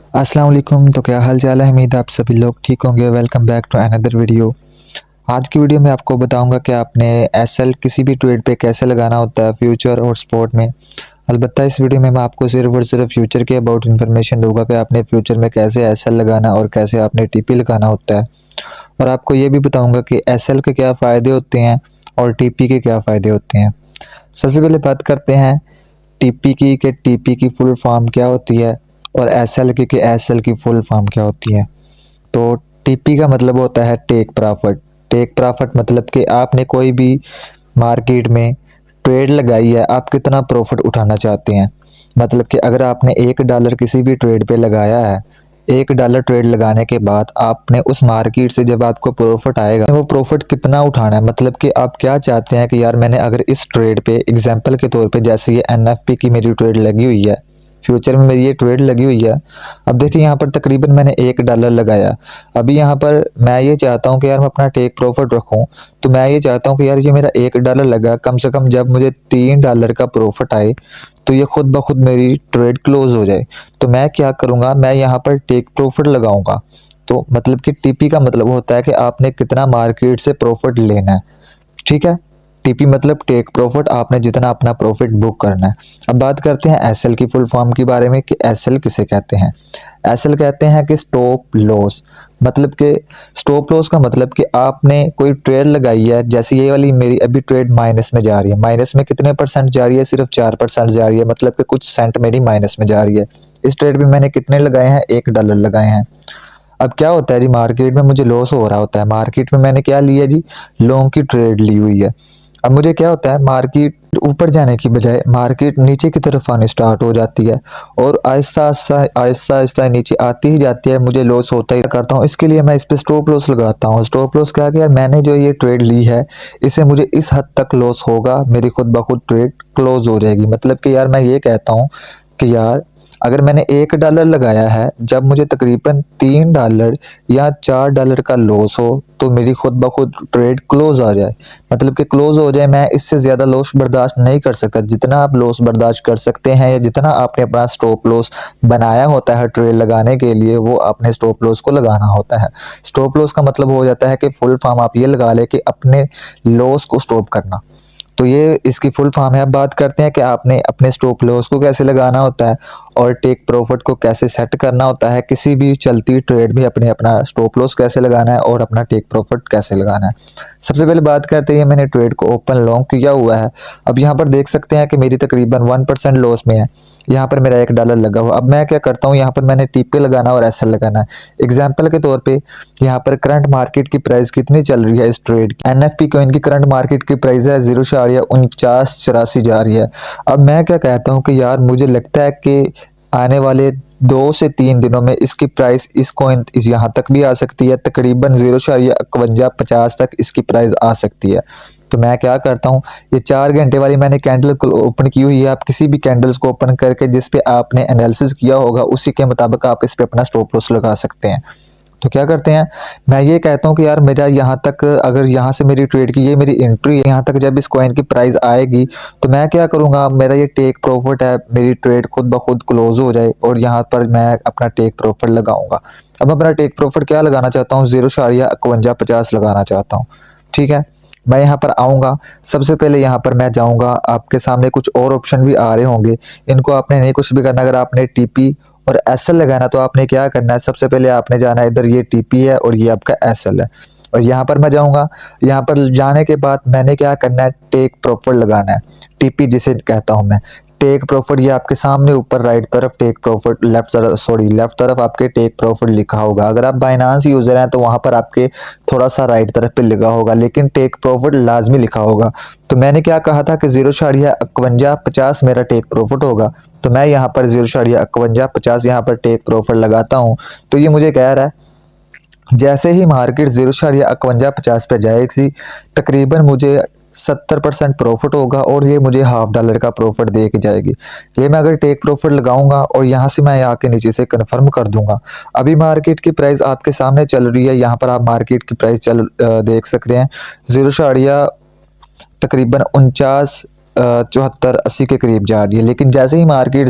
अस्सलाम वालेकुम। तो क्या हाल चाल है? उम्मीद है आप सभी लोग ठीक होंगे। Welcome back to another video. आज की वीडियो में आपको बताऊंगा कि आपने एसएल किसी भी ट्रेड पे कैसे लगाना होता है फ्यूचर और स्पॉट में। अलबत्ता इस वीडियो में मैं आपको सिर्फ और सिर्फ फ्यूचर के अबाउट इन्फॉर्मेशन दूंगा कि आपने फ्यूचर में कैसे एसएल लगाना और कैसे आपने टीपी लगाना होता है। और आपको ये भी बताऊँगा कि एसएल के क्या फ़ायदे होते हैं और टीपी के क्या फ़ायदे होते हैं। सबसे पहले बात करते हैं टीपी की कि टीपी की फुल फॉर्म क्या होती है और एसएल की कि एसएल की फुल फॉर्म क्या होती है। तो टीपी का मतलब होता है टेक प्रॉफिट। टेक प्रॉफिट मतलब कि आपने कोई भी मार्केट में ट्रेड लगाई है, आप कितना प्रॉफिट उठाना चाहते हैं। मतलब कि अगर आपने $1 किसी भी ट्रेड पे लगाया है, $1 ट्रेड लगाने के बाद आपने उस मार्केट से जब आपको प्रॉफिट आएगा, वो प्रॉफिट कितना उठाना है। मतलब कि आप क्या चाहते हैं कि यार मैंने अगर इस ट्रेड पे एग्जांपल के तौर पे जैसे ये एनएफपी की मेरी ट्रेड लगी हुई है, फ्यूचर में मेरी ये ट्रेड लगी हुई है। अब देखिए यहाँ पर तकरीबन मैंने $1 लगाया। अभी यहाँ पर मैं ये चाहता हूँ कि यार मैं अपना टेक प्रॉफिट रखूँ। तो मैं ये चाहता हूँ कि यार ये मेरा $1 लगा, कम से कम जब मुझे $3 का प्रॉफिट आए तो ये खुद ब खुद मेरी ट्रेड क्लोज हो जाए। तो मैं क्या करूँगा, मैं यहाँ पर टेक प्रॉफिट लगाऊंगा। तो मतलब कि टीपी का मतलब होता है कि आपने कितना मार्केट से प्रॉफिट लेना है। ठीक है। टीपी मतलब टेक प्रॉफिट, आपने जितना अपना प्रॉफिट बुक करना है। अब बात करते हैं एसएल की फुल फॉर्म के बारे में कि एसएल किसे कहते हैं। एसएल कहते हैं कि स्टॉप लॉस। मतलब कि स्टॉप लॉस का मतलब कि आपने कोई ट्रेड लगाई है, जैसे ये वाली मेरी अभी ट्रेड माइनस में जा रही है। माइनस में कितने परसेंट जा रही है? सिर्फ 4% जा रही है। मतलब कि कुछ सेंट मेरी माइनस में जा रही है। इस ट्रेड में मैंने कितने लगाए हैं? $1 लगाए हैं। अब क्या होता है जी, मार्केट में मुझे लॉस हो रहा होता है। मार्केट में मैंने क्या लिया जी? लॉन्ग की ट्रेड ली हुई है। अब मुझे क्या होता है, मार्केट ऊपर जाने की बजाय मार्केट नीचे की तरफ आनी स्टार्ट हो जाती है और आहिस्ता आहिस्ता आहिस्ता आहिस्ता नीचे आती ही जाती है। मुझे लॉस होता ही करता हूँ। इसके लिए मैं इस पे स्टॉप लॉस लगाता हूँ। स्टॉप लॉस क्या कि यार मैंने जो ये ट्रेड ली है, इससे मुझे इस हद तक लॉस होगा, मेरी खुद ब खुद ट्रेड क्लोज हो जाएगी। मतलब कि यार मैं ये कहता हूँ कि यार अगर मैंने $1 लगाया है, जब मुझे तकरीबन $3 या $4 का लॉस हो तो मेरी खुद ब खुद ट्रेड क्लोज आ जाए। मतलब कि क्लोज हो जाए, मैं इससे ज़्यादा लॉस बर्दाश्त नहीं कर सकता। जितना आप लॉस बर्दाश्त कर सकते हैं या जितना आपने अपना स्टॉप लॉस बनाया होता है ट्रेड लगाने के लिए, वो आपने स्टॉप लॉस को लगाना होता है। स्टॉप लॉस का मतलब हो जाता है कि फुल फॉर्म आप ये लगा लें कि अपने लॉस को स्टॉप करना। तो ये इसकी फुल फॉर्म है। अब बात करते हैं कि आपने अपने स्टॉप लॉस को कैसे लगाना होता है और टेक प्रॉफिट को कैसे सेट करना होता है। किसी भी चलती ट्रेड में अपने अपना स्टॉप लॉस कैसे लगाना है और अपना टेक प्रॉफिट कैसे लगाना है। सबसे पहले बात करते हैं, मैंने ट्रेड को ओपन लॉन्ग किया हुआ है। अब यहाँ पर देख सकते हैं कि मेरी तकरीबन 1% लॉस में है। यहाँ पर मेरा $1 लगा हुआ। अब मैं क्या करता हूँ, यहाँ पर मैंने टीपी लगाना और एसएल लगाना है। एग्जाम्पल के तौर पे यहाँ पर करंट मार्केट की प्राइस कितनी चल रही है इस ट्रेड की? एनएफपी कॉइन की करंट मार्केट की प्राइस है 0.4984 जा रही है। अब मैं क्या कहता हूँ कि यार मुझे लगता है कि आने वाले 2 से 3 दिनों में इसकी प्राइस इस कॉइन यहाँ तक भी आ सकती है, तकरीबन 0.5150 तक इसकी प्राइस आ सकती है। तो मैं क्या करता हूँ, ये 4 घंटे वाली मैंने कैंडल ओपन की हुई है। आप किसी भी कैंडल्स को ओपन करके जिस पे आपने एनालिसिस किया होगा उसी के मुताबिक आप इस पे अपना स्टॉप लॉस लगा सकते हैं। तो क्या करते हैं, मैं ये कहता हूँ कि यार मेरा यहाँ तक, अगर यहाँ से मेरी ट्रेड की ये मेरी एंट्री है, यहाँ तक जब इस कॉइन की प्राइस आएगी तो मैं क्या करूँगा, मेरा ये टेक प्रॉफिट है, मेरी ट्रेड खुद ब खुद क्लोज हो जाए और यहाँ पर मैं अपना टेक प्रॉफिट लगाऊंगा। अब अपना टेक प्रॉफिट क्या लगाना चाहता हूँ? 0.5150 लगाना चाहता हूँ। ठीक है। मैं यहाँ पर आऊँगा, सबसे पहले यहाँ पर मैं जाऊँगा, आपके सामने कुछ और ऑप्शन भी आ रहे होंगे, इनको आपने नहीं कुछ भी करना। अगर आपने टीपी और एसएल लगाना तो आपने क्या करना है, सबसे पहले आपने जाना है, इधर ये टीपी है और ये आपका एसएल है और यहाँ पर मैं जाऊँगा। यहाँ पर जाने के बाद मैंने क्या करना है, टेक प्रॉफिट लगाना है। टीपी जिसे कहता हूँ मैं, टेक प्रॉफिट, ये आपके सामने ऊपर राइट तरफ टेक प्रॉफिट, लेफ्ट तरफ आपके टेक प्रॉफिट लिखा होगा। अगर आप बाइनांस यूजर हैं तो वहां पर आपके थोड़ा सा राइट तरफ पे लिखा होगा, लेकिन टेक प्रॉफिट लाजमी लिखा होगा। तो मैंने क्या कहा था कि 0.5150 मेरा टेक प्रॉफिट होगा। तो मैं यहाँ पर 0.5150 यहाँ पर टेक प्रॉफिट लगाता हूँ। तो ये मुझे कह रहा है जैसे ही मार्केट 0.5150 पे जाएगी, तकरीबन मुझे 70% प्रॉफिट होगा और ये मुझे $1/2 का प्रॉफिट दे के जाएगी। ये मैं अगर टेक प्रॉफिट लगाऊंगा और यहाँ से मैं आके नीचे से कन्फर्म कर दूंगा। अभी मार्केट की प्राइस आपके सामने चल रही है, यहाँ पर आप मार्केट की प्राइस देख सकते हैं। 0. तकरीबन 49 74 80 के करीब जा रही है। लेकिन जैसे ही मार्केट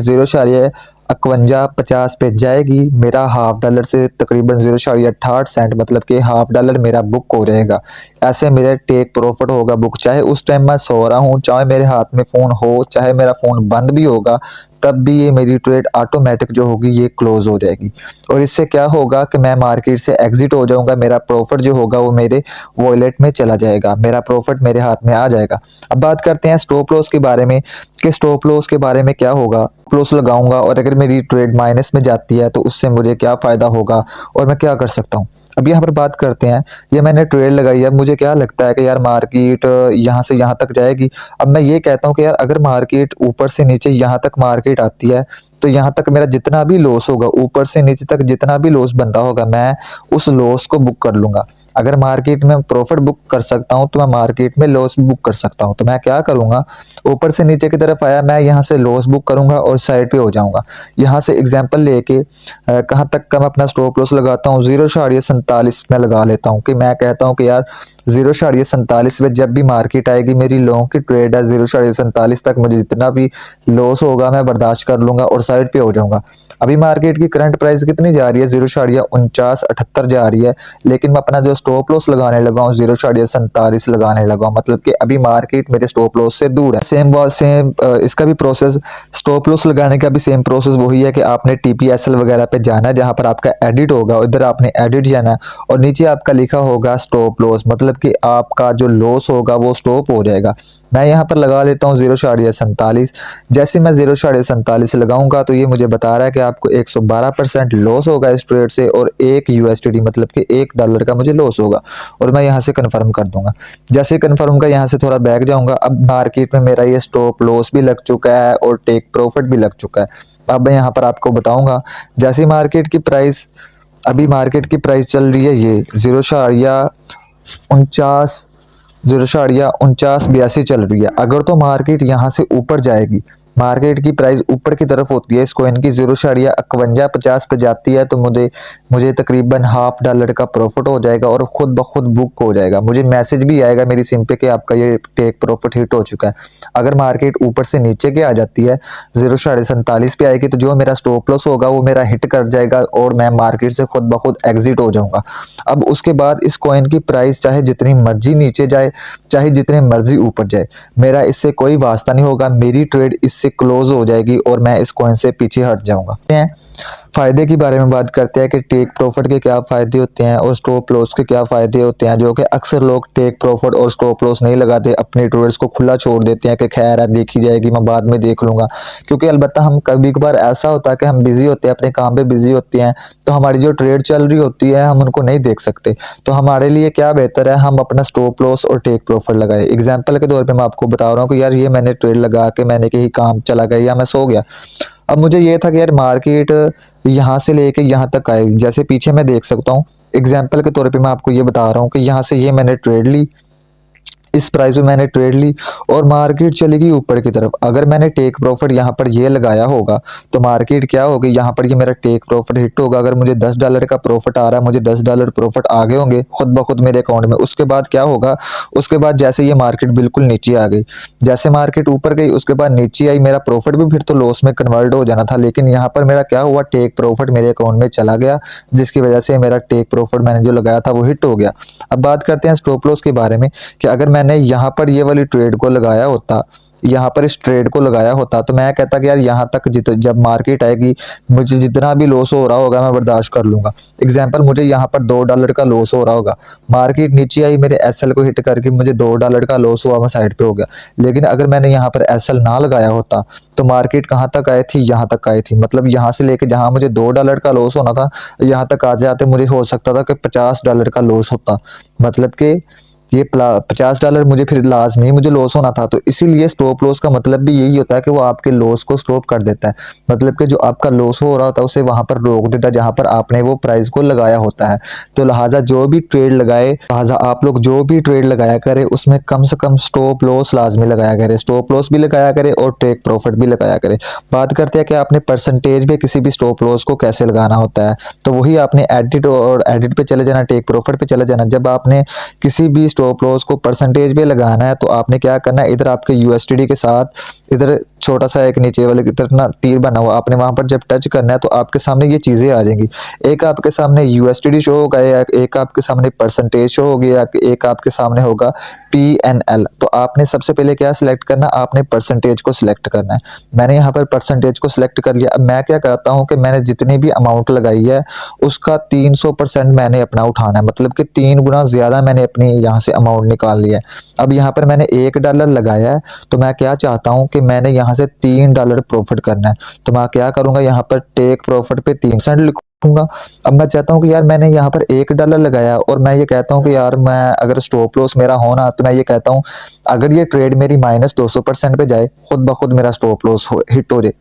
51.50 पे जाएगी, मेरा हाफ डॉलर से तकरीबन 0.68 मतलब कि हाफ डॉलर मेरा बुक हो जाएगा। ऐसे मेरा टेक प्रॉफिट होगा बुक, चाहे उस टाइम मैं सो रहा हूँ, चाहे मेरे हाथ में फ़ोन हो, चाहे मेरा फ़ोन बंद भी होगा, तब भी ये मेरी ट्रेड ऑटोमेटिक जो होगी ये क्लोज़ हो जाएगी। और इससे क्या होगा कि मैं मार्केट से एग्ज़िट हो जाऊँगा, मेरा प्रॉफिट जो होगा वो मेरे वॉलेट में चला जाएगा, मेरा प्रॉफिट मेरे हाथ में आ जाएगा। अब बात करते हैं स्टॉप लॉस के बारे में कि स्टॉप लॉस के बारे में क्या होगा। स्टॉप लॉस लगाऊंगा और अगर मेरी ट्रेड माइनस में जाती है तो उससे मुझे क्या फ़ायदा होगा और मैं क्या कर सकता हूँ। अब यहाँ पर बात करते हैं, ये मैंने ट्रेड लगाई है, मुझे क्या लगता है कि यार मार्केट यहाँ से यहाँ तक जाएगी। अब मैं ये कहता हूँ कि यार अगर मार्केट ऊपर से नीचे यहाँ तक मार्केट आती है तो यहाँ तक मेरा जितना भी लॉस होगा, ऊपर से नीचे तक जितना भी लॉस बनता होगा, मैं उस लॉस को बुक कर लूँगा। अगर मार्केट में प्रॉफिट बुक कर सकता हूँ तो मैं मार्केट में लॉस भी बुक कर सकता हूँ। तो मैं क्या करूँगा, ऊपर से नीचे की तरफ आया, मैं यहाँ से लॉस बुक करूँगा और साइड पे हो जाऊँगा। यहाँ से एग्जांपल लेके कहाँ तक का मैं अपना स्टॉप लॉस लगाता हूँ, 0.47 में लगा लेता हूँ कि मैं कहता हूँ कि यार 0.47 में जब भी मार्केट आएगी, मेरी लॉन्ग की ट्रेड है, 0.47 तक मुझे जितना भी लॉस होगा मैं बर्दाश्त कर लूँगा और साइड पे हो जाऊँगा। अभी मार्केट की करंट प्राइस कितनी जा रही है, 0.4978 जा रही है, लेकिन मैं अपना जो स्टॉप लॉस लगाने लगा हूँ 0.47 लगाने लगा हूँ, मतलब कि अभी मार्केट मेरे स्टॉप लॉस से दूर है। सेम इसका भी प्रोसेस, स्टॉप लॉस लगाने का भी सेम प्रोसेस वही है कि आपने TPSL वगैरह पे जाना है, जहाँ पर आपका एडिट होगा इधर आपने एडिट जाना है और नीचे आपका लिखा होगा स्टॉप लॉस, मतलब कि आपका जो लॉस होगा वो स्टॉप हो जाएगा। मैं यहाँ पर लगा लेता हूँ 0.47। जैसे मैं 0.47 लगाऊंगा तो ये मुझे बता रहा है कि आपको 112% लॉस होगा इस ट्रेड से और $1 मतलब कि $1 का मुझे लॉस होगा और मैं यहाँ से कन्फर्म कर दूंगा। जैसे कन्फर्म का यहाँ से थोड़ा बैक जाऊंगा, अब मार्केट में मेरा ये स्टॉप लॉस भी लग चुका है और टेक प्रॉफिट भी लग चुका है। अब मैं यहाँ पर आपको बताऊंगा, जैसे मार्केट की प्राइस, अभी मार्केट की प्राइस चल रही है ये 0.49 चल रही है। अगर तो मार्केट यहाँ से ऊपर जाएगी, मार्केट की प्राइस ऊपर की तरफ होती है, इस कॉइन की 0.5150 पे जाती है, तो मुझे तकरीबन हाफ डॉलर का प्रॉफिट हो जाएगा और खुद ब खुद बुक हो जाएगा। मुझे मैसेज भी आएगा मेरी सिम पे कि आपका ये टेक प्रॉफिट हिट हो चुका है। अगर मार्केट ऊपर से नीचे के आ जाती है, 0.47 पे आएगी, तो जो मेरा स्टॉप लॉस होगा वो मेरा हिट कर जाएगा और मैं मार्केट से खुद ब खुद एग्जिट हो जाऊंगा। अब उसके बाद इस कॉइन की प्राइस चाहे जितनी मर्जी नीचे जाए, चाहे जितने मर्जी ऊपर जाए, मेरा इससे कोई वास्ता नहीं होगा, मेरी ट्रेड इससे क्लोज हो जाएगी और मैं इस कॉइन से पीछे हट जाऊंगा। फ़ायदे के बारे में बात करते हैं कि टेक प्रॉफिट के क्या फ़ायदे होते हैं और स्टॉप लॉस के क्या फ़ायदे होते हैं, जो कि अक्सर लोग टेक प्रॉफिट और स्टॉप लॉस नहीं लगाते, अपने ट्रेड्स को खुला छोड़ देते हैं कि खैर है देखी जाएगी, मैं बाद में देख लूँगा। क्योंकि अलबत्ता हम कभी कभार ऐसा होता है कि हम बिज़ी होते हैं, अपने काम पे बिज़ी होते हैं, तो हमारी जो ट्रेड चल रही होती है हम उनको नहीं देख सकते। तो हमारे लिए क्या बेहतर है, हम अपना स्टॉप लॉस और टेक प्रॉफिट लगाए। एग्जाम्पल के तौर पर मैं आपको बता रहा हूँ कि यार ये मैंने ट्रेड लगा के मैंने कहीं काम चला गया या मैं सो गया। अब मुझे ये था कि यार मार्केट यहाँ से लेके यहाँ तक आएगी, जैसे पीछे मैं देख सकता हूँ। एग्जाम्पल के तौर पे मैं आपको ये बता रहा हूँ कि यहाँ से ये मैंने ट्रेड ली, इस प्राइस में मैंने ट्रेड ली और मार्केट चली गई ऊपर की तरफ। अगर मैंने टेक प्रॉफिट यहाँ पर ये लगाया होगा तो मार्केट क्या होगी, यहाँ पर ये मेरा टेक प्रॉफिट हिट होगा। अगर मुझे $10 का प्रॉफिट आ रहा है, मुझे $10 प्रॉफिट आ गए होंगे खुद ब खुद मेरे अकाउंट में। उसके बाद क्या होगा, उसके बाद जैसे ये मार्केट बिल्कुल नीचे आ गई, जैसे मार्केट ऊपर गई उसके बाद नीचे आई, मेरा प्रॉफिट भी फिर तो लॉस में कन्वर्ट हो जाना था, लेकिन यहाँ पर मेरा क्या हुआ, टेक प्रॉफिट मेरे अकाउंट में चला गया, जिसकी वजह से मेरा टेक प्रॉफिट मैंने जो लगाया था वो हिट हो गया। अब बात करते हैं स्टॉप लॉस के बारे में कि अगर मैंने यहाँ पर ये वाली ट्रेड को लगाया होता, यहाँ पर इस ट्रेड को लगाया होता, तो मैं कहता कि यार यहाँ तक जब मार्केट आएगी मुझे जितना भी लॉस हो रहा होगा मैं बर्दाश्त कर लूंगा। एग्जाम्पल, मुझे यहाँ पर $2 का लॉस हो रहा होगा, मार्केट नीचे आई, मेरे एसएल को हिट करके मुझे $2 का लॉस हुआ, मैं साइड पे हो गया। लेकिन अगर मैंने यहाँ पर एसएल ना लगाया होता तो मार्केट कहाँ तक आई थी, यहाँ तक आई थी। मतलब यहाँ से लेके जहाँ मुझे $2 का लॉस होना था, यहाँ तक आ जाते मुझे हो सकता था कि $50 का लॉस होता। मतलब कि ये $50 मुझे फिर लाजमी मुझे लॉस होना था। तो इसीलिए स्टॉप लॉस का मतलब भी यही होता है कि वो आपके लॉस को स्टॉप कर देता है। मतलब कि जो आपका लॉस हो रहा होता है उसे वहां पर रोक देता है जहां पर आपने वो प्राइस को लगाया होता है। तो लिहाजा जो भी ट्रेड लगाए, लिहाजा आप लोग जो भी ट्रेड लगाया करें उसमें कम से कम स्टॉप लॉस लाजमी लगाया करें, स्टॉप लॉस भी लगाया करें और टेक प्रॉफिट भी लगाया करें। बात करते हैं कि आपने परसेंटेज पे किसी भी स्टॉप लॉस को कैसे लगाना होता है, तो वही आपने एडिट पे चले जाना, टेक प्रॉफिट पे चले जाना। जब आपने किसी भी स्टॉप लॉस को परसेंटेज पे लगाना है तो आपने क्या करना है, इधर आपके यूएसटीडी के साथ इधर छोटा सा एक नीचे वाले की तरफ ना तीर बना हुआ, आपने वहां पर जब टच करना है तो आपके सामने ये चीजें आ जाएंगी। एक आपके सामने यूएसटीडी शो होगा, या एक आपके सामने परसेंटेज शो होगी, या एक आपके सामने होगा PNL। तो आपने सबसे पहले क्या सिलेक्ट करना, आपने परसेंटेज को सिलेक्ट करना है। मैंने यहाँ पर परसेंटेज को सिलेक्ट कर लिया। अब मैं क्या करता हूँ कि मैंने जितनी भी अमाउंट लगाई है उसका 300% मैंने अपना उठाना है, मतलब कि 3 गुना ज़्यादा मैंने अपनी यहाँ से अमाउंट निकाल लिया है। अब यहाँ पर मैंने $1 लगाया है, तो मैं क्या चाहता हूँ कि मैंने यहाँ से $3 प्रॉफिट करना है। तो मैं क्या करूँगा, यहाँ पर टेक प्रॉफिट पे 3% लिखूंगा। अब मैं चाहता हूँ कि यार मैंने यहाँ पर $1 लगाया और मैं ये कहता हूँ कि यार मैं अगर स्टॉप लॉस मेरा होना, तो मैं ये कहता हूँ अगर ये ट्रेड मेरी -200% पे जाए, खुद ब खुद मेरा स्टॉप लॉस हिट हो जाए,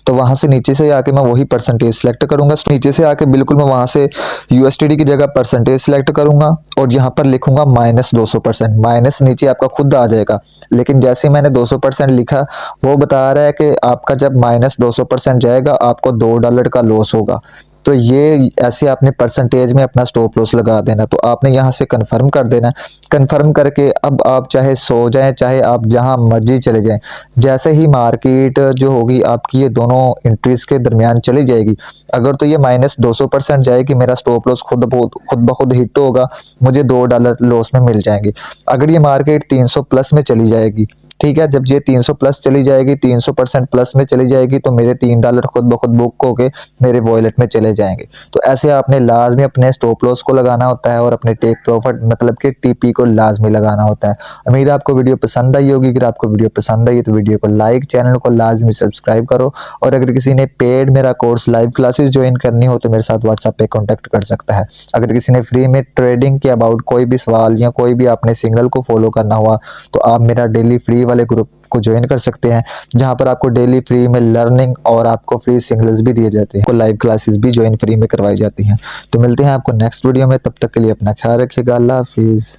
तो वहां से नीचे से आके मैं वही परसेंटेज सेलेक्ट करूंगा। नीचे से आके बिल्कुल मैं वहां से यूएसटीडी की जगह परसेंटेज सेलेक्ट करूंगा और यहाँ पर लिखूंगा -200%। माइनस नीचे आपका खुद आ जाएगा, लेकिन जैसे मैंने 200% लिखा, वो बता रहा है कि आपका जब -200% जाएगा आपको $2 का लॉस होगा। तो ये ऐसे आपने परसेंटेज में अपना स्टॉप लॉस लगा देना। तो आपने यहाँ से कंफर्म कर देना। कंफर्म करके अब आप चाहे सो जाएं, चाहे आप जहां मर्जी चले जाएं, जैसे ही मार्केट जो होगी आपकी ये दोनों एंट्रीज के दरमियान चली जाएगी, अगर तो ये -200% जाएगी, मेरा स्टॉप लॉस खुद ब खुद हिट होगा, मुझे $2 लॉस में मिल जाएंगे। अगर ये मार्केट 300 प्लस में चली जाएगी, ठीक है, जब ये 300 प्लस चली जाएगी, 300% प्लस में चली जाएगी, तो मेरे $3 खुद ब खुद बुक होके मेरे वॉलेट में चले जाएंगे। तो ऐसे आपने लाजमी अपने स्टॉप लॉस को लगाना होता है और अपने टेक प्रॉफिट मतलब कि टीपी को लाजमी लगाना होता है। उम्मीद है आपको वीडियो पसंद आई होगी। अगर आपको वीडियो पसंद आई तो वीडियो को लाइक, चैनल को लाजमी सब्सक्राइब करो। और अगर किसी ने पेड मेरा कोर्स लाइव क्लासेस ज्वाइन करनी हो तो मेरे साथ व्हाट्सएप पे कॉन्टैक्ट कर सकता है। अगर किसी ने फ्री में ट्रेडिंग के अबाउट कोई भी सवाल या कोई भी आपने सिग्नल को फॉलो करना हुआ, तो आप मेरा डेली फ्री वाले ग्रुप को ज्वाइन कर सकते हैं, जहां पर आपको डेली फ्री में लर्निंग और आपको फ्री सिग्नल्स भी दिए जाते हैं, आपको लाइव क्लासेस भी ज्वाइन फ्री में करवाई जाती हैं। तो मिलते हैं आपको नेक्स्ट वीडियो में, तब तक के लिए अपना ख्याल रखिएगा। अल्लाह हाफिज़।